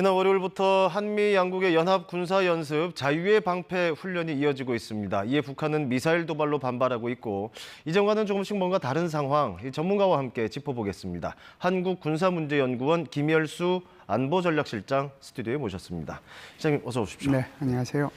지난 월요일부터 한미 양국의 연합 군사 연습 자유의 방패 훈련이 이어지고 있습니다. 이에 북한은 미사일 도발로 반발하고 있고 이전과는 조금씩 뭔가 다른 상황, 전문가와 함께 짚어보겠습니다. 한국군사문제연구원 김열수 안보전략실장 스튜디오에 모셨습니다. 실장님 어서 오십시오. 네, 안녕하세요.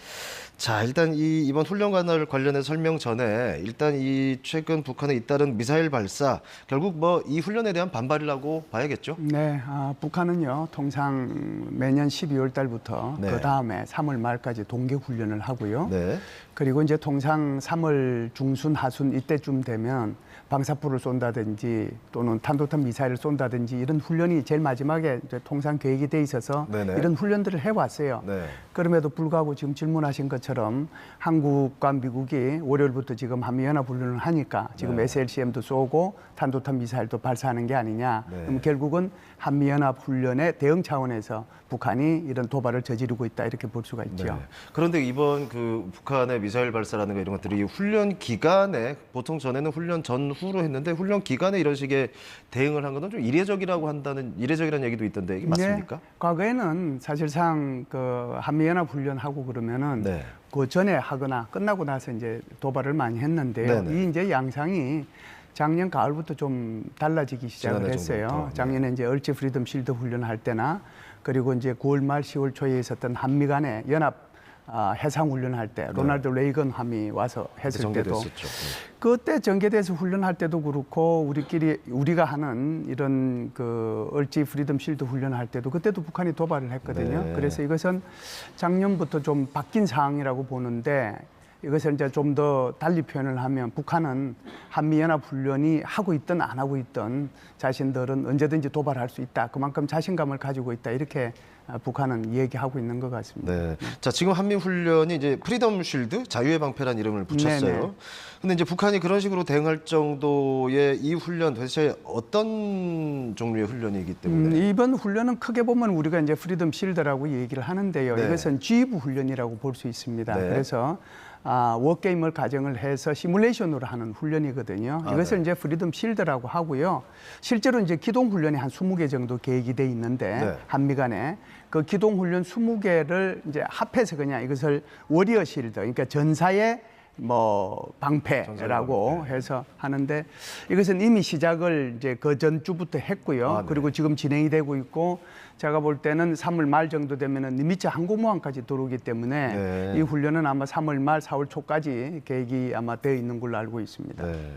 자, 일단 이번 훈련과 관련해 설명 전에 일단 이 최근 북한에 잇따른 미사일 발사 결국 뭐 이 훈련에 대한 반발이라고 봐야겠죠? 네, 북한은요 통상 매년 12월 달부터 네. 그 다음에 3월 말까지 동계 훈련을 하고요. 네. 그리고 이제 통상 3월 중순 하순 이때쯤 되면 방사포를 쏜다든지 또는 탄도탄 미사일을 쏜다든지 이런 훈련이 제일 마지막에 이제 통상 계획이 돼 있어서 네네. 이런 훈련들을 해왔어요. 네. 그럼에도 불구하고 지금 질문하신 것처럼 한국과 미국이 월요일부터 지금 한미연합훈련을 하니까 지금 네. SLCM도 쏘고 탄도탄 미사일도 발사하는 게 아니냐. 네. 그럼 결국은 한미연합훈련의 대응 차원에서 북한이 이런 도발을 저지르고 있다 이렇게 볼 수가 있죠. 네. 그런데 이번 그 북한의 미사일 발사라는 거 이런 것들이 훈련 기간에 보통 전에는 훈련 전후로 했는데 훈련 기간에 이런 식의 대응을 한 것은 좀 이례적이라는 얘기도 있던데 이게 맞습니까? 네, 과거에는 사실상 그 한미연합훈련하고 그러면은 네. 그 전에 하거나 끝나고 나서 이제 도발을 많이 했는데요. 네네. 이 이제 양상이 작년 가을부터 좀 달라지기 시작을 지난해 했어요. 정도부터. 네. 작년에 이제 얼지 프리덤 실드 훈련할 때나 그리고 이제 9월 말 10월 초에 있었던 한미 간의 연합 해상 훈련할 때 로널드 레이건 함이 와서 했을 때도 전개됐었죠. 그때 전개돼서 훈련할 때도 그렇고 우리가 하는 이런 그 얼지 프리덤 실드 훈련할 때도 그때도 북한이 도발을 했거든요. 네. 그래서 이것은 작년부터 좀 바뀐 상황이라고 보는데 이것을 이제 좀 더 달리 표현을 하면 북한은 한미연합훈련이 하고 있든 안 하고 있든 자신들은 언제든지 도발할 수 있다. 그만큼 자신감을 가지고 있다. 이렇게 북한은 얘기하고 있는 것 같습니다. 네. 자, 지금 한미 훈련이 이제 프리덤 쉴드, 자유의 방패라는 이름을 붙였어요. 네네. 근데 이제 북한이 그런 식으로 대응할 정도의 이 훈련 도대체 어떤 종류의 훈련이기 때문에 이번 훈련은 크게 보면 우리가 이제 프리덤 실드라고 얘기를 하는데요. 네. 이것은 지휘부 훈련이라고 볼 수 있습니다. 네. 그래서 워게임을 가정을 해서 시뮬레이션으로 하는 훈련이거든요. 이것을 네. 이제 프리덤 실드라고 하고요. 실제로 이제 기동 훈련이 한 20개 정도 계획이 돼 있는데 네. 한미 간에 그 기동 훈련 20개를 이제 합해서 그냥 이것을 워리어 실드, 그러니까 전사의 뭐 방패라고 해서 하는데 이것은 이미 시작을 이제 그 전주부터 했고요. 네. 그리고 지금 진행이 되고 있고 제가 볼 때는 3월 말 정도 되면은 니미츠 항공모함까지 들어오기 때문에 네. 이 훈련은 아마 3월 말 4월 초까지 계획이 아마 되어 있는 걸로 알고 있습니다. 네.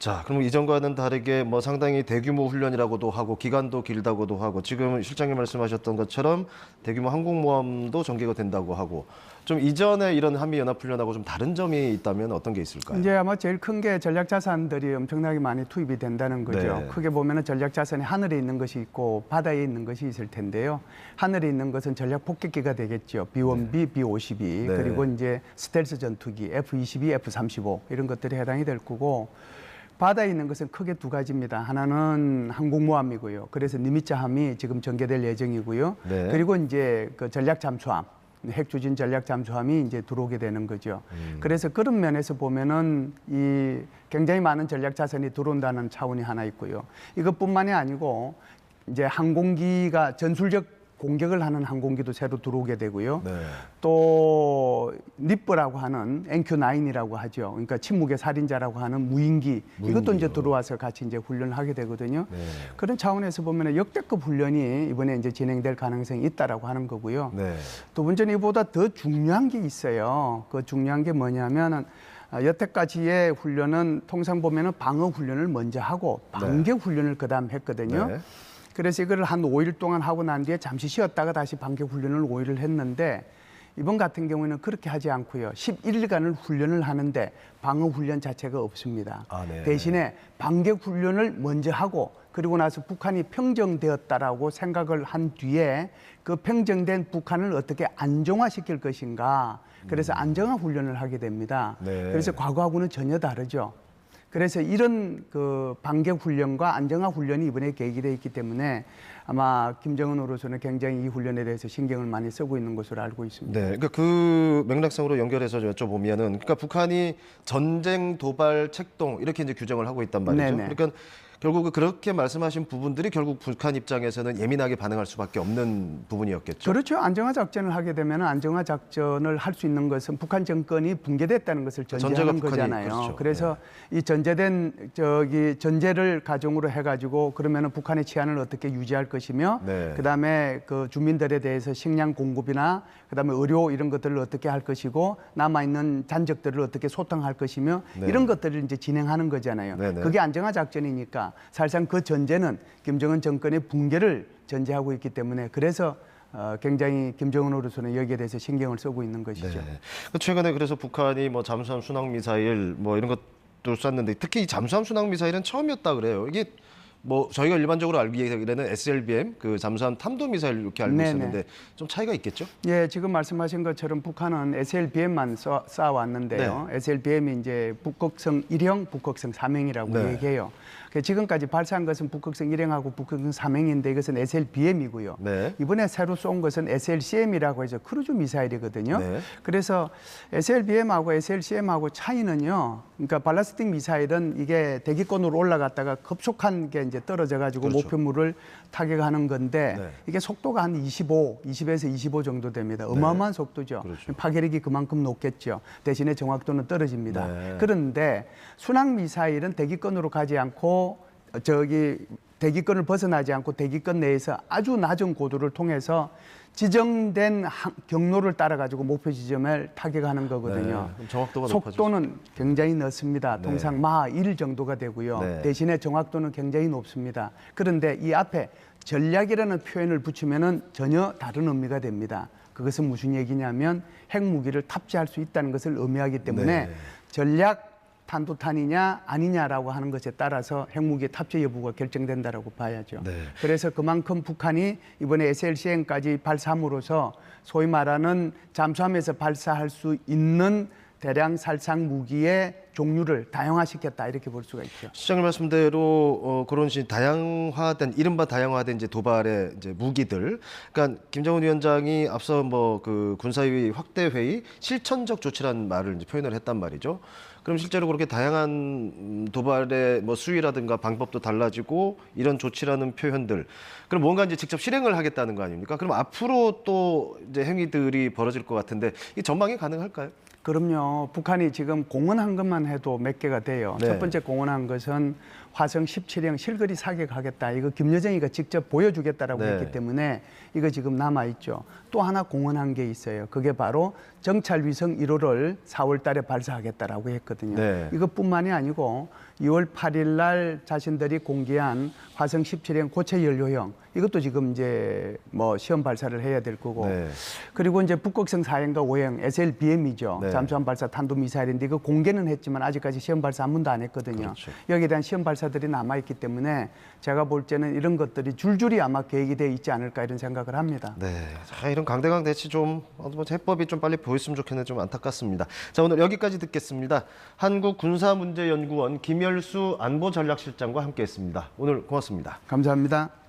자, 그럼 이전과는 다르게 뭐 상당히 대규모 훈련이라고도 하고 기간도 길다고도 하고 지금 실장님 말씀하셨던 것처럼 대규모 항공모함도 전개가 된다고 하고 좀 이전에 이런 한미연합훈련하고 좀 다른 점이 있다면 어떤 게 있을까요? 이제 아마 제일 큰 게 전략 자산들이 엄청나게 많이 투입이 된다는 거죠. 네. 크게 보면은 전략 자산이 하늘에 있는 것이 있고 바다에 있는 것이 있을 텐데요. 하늘에 있는 것은 전략 폭격기가 되겠죠. B-1B, B-52 네. 그리고 이제 스텔스 전투기 F-22, F-35 이런 것들이 해당이 될 거고 바다에 있는 것은 크게 두 가지입니다. 하나는 항공모함이고요. 그래서 니미츠함이 지금 전개될 예정이고요. 네. 그리고 이제 그 전략 잠수함. 핵추진 전략 잠수함이 이제 들어오게 되는 거죠. 그래서 그런 면에서 보면은 이 굉장히 많은 전략 자산이 들어온다는 차원이 하나 있고요. 이것뿐만이 아니고 이제 항공기가 전술적 공격을 하는 항공기도 새로 들어오게 되고요. 네. 또 니프라고 하는 NQ9이라고 하죠. 그러니까 침묵의 살인자라고 하는 무인기 이것도 이제 들어와서 같이 이제 훈련을 하게 되거든요. 네. 그런 차원에서 보면 역대급 훈련이 이번에 이제 진행될 가능성이 있다라고 하는 거고요. 네. 두 번째는 이보다 더 중요한 게 있어요. 그 중요한 게 뭐냐면은 여태까지의 훈련은 통상 보면은 방어 훈련을 먼저 하고 반격 훈련을 그다음 했거든요. 네. 그래서 이거를 한 5일 동안 하고 난 뒤에 잠시 쉬었다가 다시 반격 훈련을 5일을 했는데 이번 같은 경우에는 그렇게 하지 않고요. 11일간을 훈련을 하는데 방어 훈련 자체가 없습니다. 네. 대신에 반격 훈련을 먼저 하고 그리고 나서 북한이 평정되었다라고 생각을 한 뒤에 그 평정된 북한을 어떻게 안정화시킬 것인가. 그래서 안정화 훈련을 하게 됩니다. 네. 그래서 과거하고는 전혀 다르죠. 그래서 이런 그 반격 훈련과 안정화 훈련이 이번에 계획이 되어 있기 때문에 아마 김정은으로서는 굉장히 이 훈련에 대해서 신경을 많이 쓰고 있는 것으로 알고 있습니다. 네, 그러니까 그 맥락상으로 연결해서 여쭤보면은, 그러니까 북한이 전쟁, 도발, 책동 이렇게 이제 규정을 하고 있단 말이죠. 네네. 그러니까 결국 그렇게 말씀하신 부분들이 결국 북한 입장에서는 예민하게 반응할 수밖에 없는 부분이었겠죠. 그렇죠. 안정화 작전을 하게 되면 안정화 작전을 할 수 있는 것은 북한 정권이 붕괴됐다는 것을 전제하는 전제가 북한이, 거잖아요. 그렇죠. 그래서 이 전제된 전제를 가정으로 해가지고 그러면은 북한의 치안을 어떻게 유지할 것이며, 네. 그다음에 그 주민들에 대해서 식량 공급이나 그다음에 의료 이런 것들을 어떻게 할 것이고 남아 있는 잔적들을 어떻게 소탕할 것이며 네. 이런 것들을 이제 진행하는 거잖아요. 네네. 그게 안정화 작전이니까 사실상 그 전제는 김정은 정권의 붕괴를 전제하고 있기 때문에 그래서 굉장히 김정은으로서는 여기에 대해서 신경을 쓰고 있는 것이죠. 네. 최근에 그래서 북한이 뭐 잠수함 순항 미사일 뭐 이런 것도 쐈는데, 특히 이 잠수함 순항 미사일은 처음이었다 그래요. 이게 뭐 저희가 일반적으로 알기에는 SLBM 그 잠수함 탄도 미사일 이렇게 알고 네네. 있었는데 좀 차이가 있겠죠? 예, 지금 말씀하신 것처럼 북한은 SLBM만 쏴왔는데요. SLBM이 이제 북극성 1형, 북극성 3형이라고 네. 얘기해요. 지금까지 발사한 것은 북극성 1형하고 북극성 3형인데 이것은 SLBM이고요. 네. 이번에 새로 쏜 것은 SLCM이라고 해서 크루즈 미사일이거든요. 네. 그래서 SLBM하고 SLCM하고 차이는요. 그러니까 발라스틱 미사일은 이게 대기권으로 올라갔다가 급속한 게 이제 떨어져 가지고 그렇죠. 목표물을 타격하는 건데 네. 이게 속도가 한 20에서 25 정도 됩니다. 어마어마한 속도죠. 그렇죠. 파괴력이 그만큼 높겠죠. 대신에 정확도는 떨어집니다. 네. 그런데 순항 미사일은 대기권으로 가지 않고 대기권을 벗어나지 않고 대기권 내에서 아주 낮은 고도를 통해서 지정된 경로를 따라 가지고 목표 지점을 타격하는 거거든요. 네. 그럼 정확도가 속도는 굉장히 늦습니다. 네. 통상 마 1 정도가 되고요. 네. 대신에 정확도는 굉장히 높습니다. 그런데 이 앞에 전략이라는 표현을 붙이면은 전혀 다른 의미가 됩니다. 그것은 무슨 얘기냐면 핵무기를 탑재할 수 있다는 것을 의미하기 때문에 네. 전략 탄도탄이냐 아니냐라고 하는 것에 따라서 핵무기 탑재 여부가 결정된다라고 봐야죠. 네. 그래서 그만큼 북한이 이번에 SLCM까지 발사함으로써 소위 말하는 잠수함에서 발사할 수 있는 대량 살상 무기의 종류를 다양화시켰다 이렇게 볼 수가 있죠. 시장님 말씀대로 그런 다양화된, 이른바 다양화된 이제 도발의 이제 무기들. 그러니까 김정은 위원장이 앞서 뭐 그 군사위 확대 회의 실천적 조치라는 말을 이제 표현을 했단 말이죠. 그럼 실제로 그렇게 다양한 도발의 뭐 수위라든가 방법도 달라지고 이런 조치라는 표현들. 그럼 뭔가 이제 직접 실행을 하겠다는 거 아닙니까? 그럼 앞으로 또 이제 행위들이 벌어질 것 같은데 이 전망이 가능할까요? 그럼요. 북한이 지금 공언한 것만 해도 몇 개가 돼요. 네. 첫 번째 공언한 것은 화성 17형 실거리 사격하겠다. 이거 김여정이가 직접 보여주겠다라고 네. 했기 때문에 이거 지금 남아있죠. 또 하나 공언한 게 있어요. 그게 바로 정찰위성 1호를 4월 달에 발사하겠다라고 했거든요. 네. 이것뿐만이 아니고 2월 8일 날 자신들이 공개한 화성 17형 고체 연료형 이것도 지금 이제 뭐 시험 발사를 해야 될 거고 네. 그리고 이제 북극성 4형과 5형 SLBM이죠. 네. 잠수함 발사 탄도 미사일인데 이거 공개는 했지만 아직까지 시험 발사 한 번도 안 했거든요. 그렇죠. 여기에 대한 시험 발사들이 남아 있기 때문에 제가 볼 때는 이런 것들이 줄줄이 아마 계획이 되어 있지 않을까 이런 생각을 합니다. 네, 자, 이런 강대강 대치 좀 해법이 좀 빨리 보였으면 좋겠는데 좀 안타깝습니다. 자, 오늘 여기까지 듣겠습니다. 한국군사문제연구원 김열수 안보전략실장과 함께했습니다. 오늘 고맙습니다. 감사합니다.